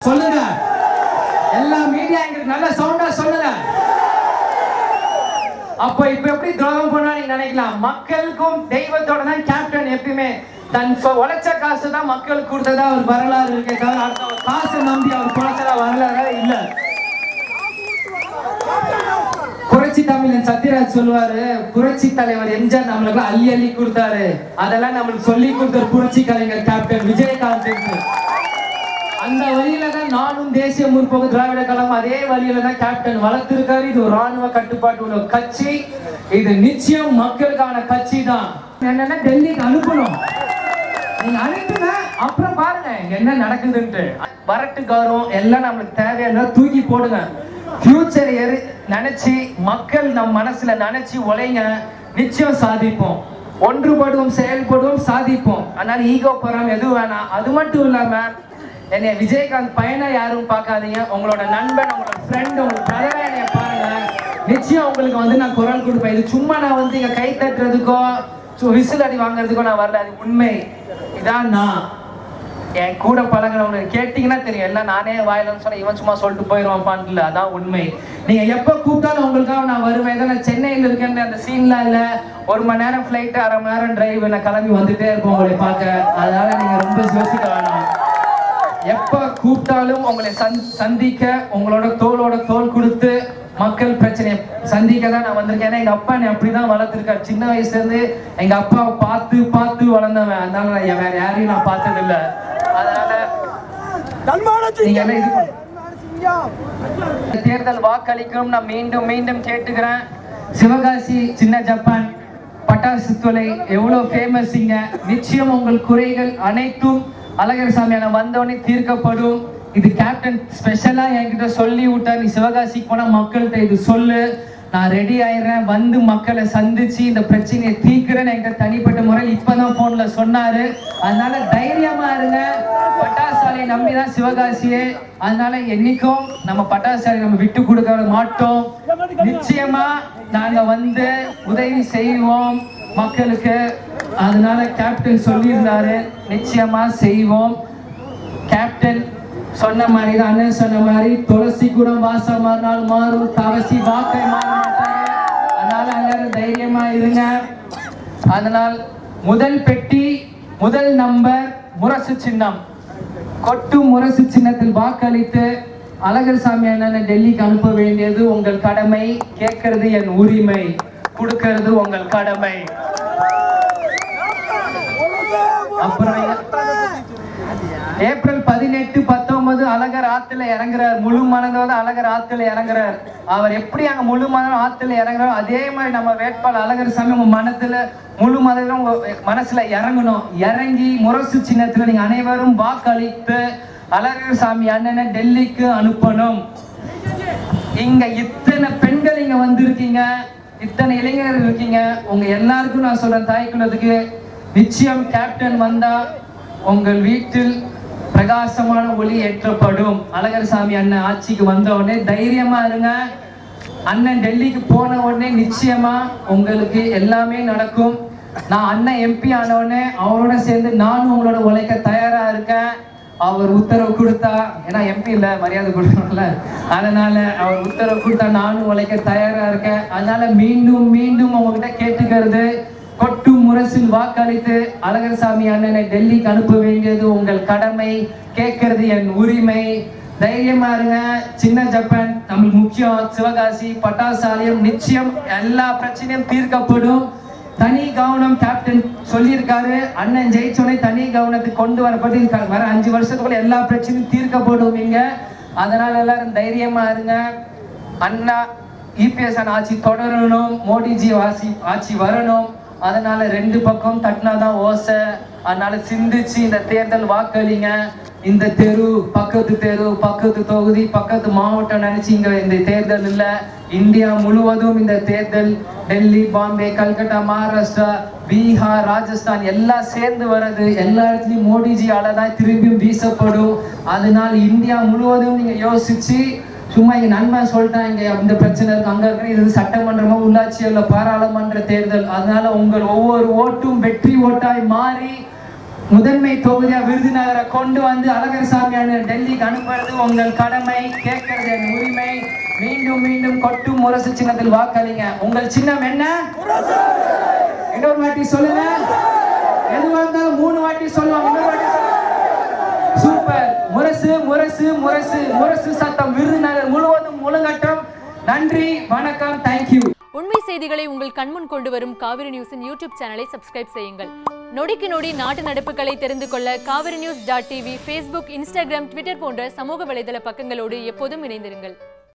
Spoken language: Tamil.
சொல்லுங்க. எல்லா மீடியா எங்களுக்கு நல்ல சவுண்டா சொல்லுங்க. அப்ப இப்ப எப்படி துரோகம் பண்ணா நீங்க நினைக்கலாம். மக்களுக்கும் தெய்வத்தோட தான் கேப்டன் எப்பயுமே தன் உழைச்ச காசு தான் மக்களுக்கு கொடுத்ததா ஒரு வரலாறு இருக்கே தவிர அடுத்த காசு நம்பி அவர் குறைச்சதா வரலாறு இல்ல. புரட்சி தமிழன் சத்யராஜ் சொல்லுவாரு, புரட்சி தலைவர் எம்ஜிஆர் நம்மளுக்கு அள்ளி அள்ளி கொடுத்தாரு, அதெல்லாம் நம்மளுக்கு சொல்லி கொடுத்த புரட்சி கலைஞர் கேப்டன் விஜயகாந்த். அந்த வழியில தான் நானும் தேசிய முற்போக்கு திராவிட கழகம் அதே வழியில தான் கேப்டன் வளர்த்திருக்காரு. இது ஒரு ராணுவ கட்டுப்பாட்டு உள்ள கட்சி. இது நிச்சயம் மக்களுக்கான கட்சி தான். என்னன்னா டெல்லிக்கு அனுப்பணும். நீங்க அனுப்புங்க, அப்புறம் பாருங்க என்ன நடக்குதுன்ட்டு. வரட்டு கௌரவம் எல்லாம் நம்மளுக்கு தேவையான தூக்கி போடுங்க. ஃபியூச்சர் நினைச்சு மக்கள் நம் மனசுல நினைச்சு உழைங்க, நிச்சயம் சாதிப்போம். ஒன்றுபடுவோம், செயல்படுவோம், சாதிப்போம். அதனால ஈகோ போறாம எதுவும் வேணாம். அது மட்டும் இல்லாம என்னை விஜயகாந்த் பையனா யாரும் பார்க்காதீங்க. உங்களோட நண்பன், உங்களோட ஃப்ரெண்ட், உங்களோட பிரதரா என்னைய பாருங்க. நிச்சயம் உங்களுக்கு நான் குரல் கொடுப்பேன். இது சும்மா நான் இங்க கை தட்டுறதுக்கோ விசில் அடி வாங்குறதுக்கோ நான் வரல. அது உண்மை. இதான் நான் என் கூட பழகிறவங்களுக்கு கேட்டீங்கன்னா தெரியும். எல்லாம் நானே வாயிலன்னு சொன்ன இவன் சும்மா சொல்லிட்டு போயிடுவான் பான்ல. அதான் உண்மை. நீங்க எப்ப கூப்பிட்டாலும் உங்களுக்காக நான் வருவேன். நான் சென்னையில் இருக்கேன், அந்த சீன்லாம் இல்ல. 1 மணி நேரம் ஃபிளைட், 1/2 மணி நேரம் டிரைவ், நான் கிளம்பி வந்துட்டே இருப்போம் உங்களை பார்க்க. அதனால நீங்க ரொம்ப யோசிக்க வேணாம். எப்ப கூப்பிட்டாலும் உங்களை சந்திக்க, உங்களோட தோளோட தோல் கொடுத்து மக்கள் பிரச்சனையை சந்திக்க தான் நான் வந்திருக்கேன். எங்க அப்பா என்னை அப்படிதான் வளர்த்துருக்காரு. சின்ன வயசுல இருந்து எங்க அப்பாவை பார்த்து பார்த்து வளர்ந்தவன். அதனால நான் வேற யாரையும் நான் பார்த்தது இல்லை. அதனால நீங்க எல்லாம் இது தேர்தல் வாக்களிக்கும் நான் மீண்டும் மீண்டும் கேட்டுக்கிறேன். சிவகாசி சின்ன ஜப்பான் பட்டாசு தொலை எவ்வளவு ஃபேமஸ் இங்க. நிச்சயம் உங்கள் குறைகள் அனைத்தும் அழகர் சாமியான வந்தவனே தீர்க்கப்படும். இது கேப்டன் ஸ்பெஷலா என்கிட்ட சொல்லி விட்டா, நீ சிவகாசிக்கு போனா மக்கள்கிட்ட இது சொல்லு, நான் ரெடி ஆயிடுறேன், வந்து மக்களை சந்திச்சு இந்த பிரச்சனையை தீர்க்கிறேன்னு என்கிட்ட தனிப்பட்ட முறையில் இப்பதான் போன்ல சொன்னாரு. அதனால தைரியமா இருங்க. பட்டாசாலையை நம்பிதான் சிவகாசியே. அதனால என்னைக்கும் நம்ம பட்டாசாலை நம்ம விட்டு கொடுக்க மாட்டோம். நிச்சயமா நாங்க வந்து உதவி செய்வோம் மக்களுக்கு. அதனால கேப்டன் சொல்லியிருந்தாரு, நிச்சயமா செய்வோம். கேப்டன் சொன்ன மாதிரி தான், அண்ணன் சொன்ன மாதிரி துளசி கூட வாசம் மாறினால் மாறும், தவசி வாக்கை மாற மாட்டாங்க. அதனால எல்லாரும் தைரியமா இருங்க. அதனால் முதல் பெட்டி, முதல் நம்பர் முரசு சின்னம். கொட்டும் முரசு சின்னத்தில் வாக்களித்து அழகர் சாமி அண்ணனை டெல்லிக்கு அனுப்ப வேண்டியது உங்கள் கடமை. கேட்கறது என் உரிமை, கொடுக்கிறது உங்கள் கடமை. அப்புறம் ஏப்ரல் 18, 19 அழகர் ஆத்துல இறங்குறார். முழு மனதோட அழகர் ஆத்துல இறங்குறார். அவர் எப்படி அங்க முழு மனதோட ஆத்துல இறங்குறாரோ அதே மாதிரி நம்ம வேட்பாளர் அழகர் சாமி உங்க மனத்துல முழு மனதிலும் உங்க மனசுல இறங்கணும். இறங்கி முரசு சின்னத்துல நீங்க அனைவரும் வாக்களித்து அழகர் சாமி அண்ணனை டெல்லிக்கு அனுப்பணும். இங்க இத்தனை பெண்கள் இங்க வந்திருக்கீங்க, இத்தனை இளைஞர்கள் இருக்கீங்க. உங்க எல்லாருக்கும் நான் சொல்றேன், தாய்க்குள்ளதுக்கு நிச்சயம் கேப்டன் வந்தா உங்கள் வீட்டில் பிரகாசமான ஒளி ஏற்றப்படும். அழகர் சாமி அண்ணன் ஆட்சிக்கு வந்த உடனே தைரியமா இருங்க. அண்ணன் டெல்லிக்கு போன உடனே நிச்சயமா உங்களுக்கு எல்லாமே நடக்கும். நான் அண்ணன் எம்பி ஆன உடனே அவரோட சேர்ந்து நானும் உங்களோட உழைக்க தயாரா இருக்கேன். அவர் உத்தரவு கொடுத்தா, ஏன்னா எம்பி இல்ல மரியாதை கொடுக்கணும்ல, அதனால அவர் உத்தரவு கொடுத்தா நானும் உழைக்க தயாரா இருக்கேன். அதனால மீண்டும் மீண்டும் உங்ககிட்ட கேட்டுக்கிறது, கொட்டு முரசில் வாக்களித்து அழகர் சாமி அண்ணனை டெல்லிக்கு அனுப்ப வேண்டியது உங்கள் கடமை. கேட்கறது என் உரிமை. தைரியமா இருங்க. சின்ன ஜப்பான் நம்மளுக்கு முக்கியம். சிவகாசி பட்டாசாலையும் நிச்சயம் எல்லா பிரச்சனையும் தீர்க்கப்படும். தனி கவனம் கேப்டன் சொல்லியிருக்காரு. அண்ணன் ஜெயிச்சோடனே தனி கவனத்துக்கு கொண்டு வரப்பட்டு வர 5 வருஷத்துக்குள்ள எல்லா பிரச்சனையும் தீர்க்கப்படுவீங்க. அதனால எல்லாரும் தைரியமா இருங்க. அண்ணா இபிஎஸ் ஆட்சி தொடரணும், மோடிஜி ஆட்சி வரணும். அதனால 2 பக்கம் தட்டினாதான் ஓசை. அதனால சிந்திச்சு இந்த தேர்தல் வாக்களிங்க. இந்த தெரு, பக்கத்து தொகுதி, பக்கத்து மாவட்டம் நினைச்சு இங்க இந்த தேர்தல் இல்ல, இந்தியா முழுவதும் இந்த தேர்தல். டெல்லி, பாம்பே, கல்கட்டா, மகாராஷ்டிரா, பீகார், ராஜஸ்தான் எல்லாம் சேர்ந்து வர்றது. எல்லா இடத்துலயும் மோடிஜி அலைதான் திரும்பியும் வீசப்படும். அதனால இந்தியா முழுவதும் நீங்க யோசிச்சு, சும்மா இங்க நண்பன் சொல்லிட்டாங்க இந்த பிரச்சனை இருக்கு அங்க இருக்கு, இது சட்டமன்றமா உள்ளாட்சி அல்ல பாராளுமன்ற தேர்தல். அதனால உங்கள் ஒவ்வொரு ஓட்டும் வெற்றி ஓட்டாய் மாறி முதன்மை தொகுதியா விருதுநகரை கொண்டு வந்து அழகர் சாமி அண்ணன் டெல்லிக்கு அனுப்புறது உங்கள் கடமை, கேட்கறது என் உரிமை. மீண்டும் மீண்டும் கொட்டும் முரசு சின்னத்தில் வாக்களிங்க. உங்கள் சின்னம் என்ன? இன்னொரு வாட்டி சொல்லுங்க. எதுவாக இருந்தாலும் 3 வாட்டி சொல்லுவாங்க. இன்னொரு வாட்டி சூப்பர். முரசு முரசு முரசு முரசு சத்தம் விருதுநகர் முழுவதும் முழங்கட்டும். நன்றி, வணக்கம், தேங்க்யூ. உண்மை செய்திகளை உங்கள் கண்முன் கொண்டு வரும் காவிரி நியூஸின் யூடியூப் சேனலை சப்ஸ்கிரைப் செய்யுங்கள். நொடிக்கு நொடி நாட்டு நடப்புகளை தெரிந்து கொள்ள kaverinews.tv, Facebook, Instagram, Twitter போன்ற சமூக வலைதள பக்கங்களோடு எப்போதும் இணைந்திருங்கள்.